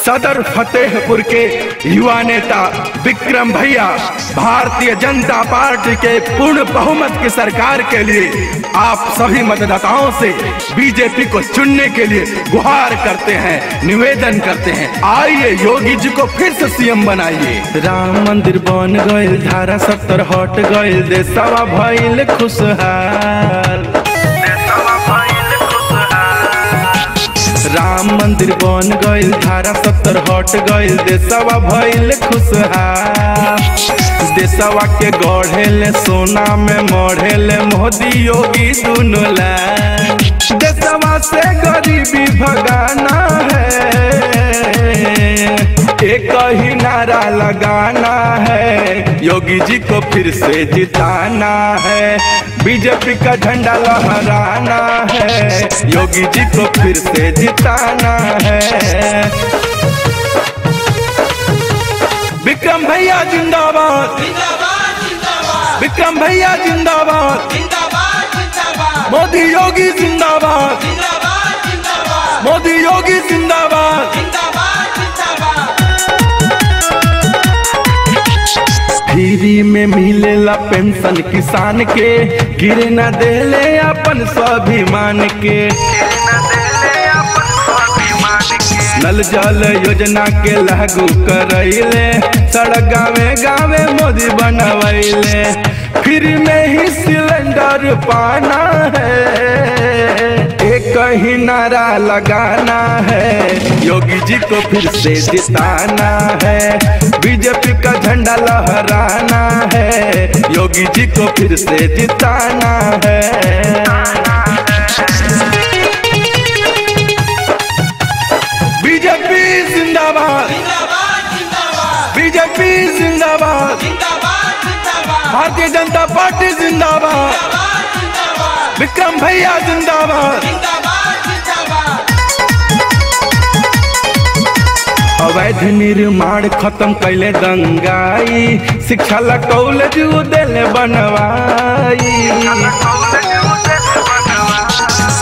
सदर फतेहपुर के युवा नेता विक्रम भैया भारतीय जनता पार्टी के पूर्ण बहुमत की सरकार के लिए आप सभी मतदाताओं से बीजेपी को चुनने के लिए गुहार करते हैं, निवेदन करते हैं। आइए योगी जी को फिर से सीएम बनाइए। राम मंदिर बन गइल, धारा 70 हट गइल, देशवा भइल खुशहाल। राम मंदिर बन गइल, धारा 70 हट गइल, देशवा भइल खुशहाल। देशवा के गढ़ेले सोना में मढ़ेले मोदी योगी दुनू लाल। देशवा से गरीबी भगाना है, एक ही नारा लगाना है, योगी जी को फिर से जिताना है, बीजेपी का झंडा लहराना है, योगी जी को फिर से जिताना है। विक्रम भैया जिंदाबाद, विक्रम भैया जिंदाबाद, मोदी योगी जिंदाबाद, मोदी योगी जिंदाबाद। फ्री में मिलेला पेंशन किसान के, गिरे न देले अपन स्वाभिमान के। नल जल योजना के लागू करैले, सड़क गावे गावे मोदी बनवैले। फ्री में ही सिलेंडर पाना है, एक ही नारा लगाना है, योगी जी को फिर से जिताना है, बीजेपी का झंडा लहराना है, योगी जी को फिर से जिताना है। बीजेपी जिंदाबाद, बीजेपी जिंदाबाद, भारतीय जनता पार्टी जिंदाबाद, विक्रम भैया जिंदाबाद। अवैध निर्माण खत्म कैले दंगाई, शिक्षा ला कॉलेज दिल बनवाई।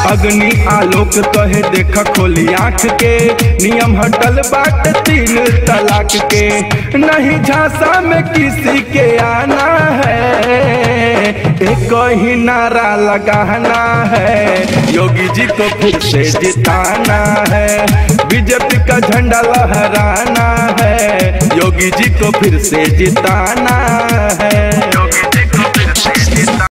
अग्नि आलोक कहे देखा खोली आँख के, नियम हटल बाट 3 तलाक के। नहीं झांसा में किसी के आना है, एक ही नारा लगाना है, योगी जी को फिर से जिताना है, बीजेपी का झंडा लहराना है, योगी जी को फिर से जिताना है।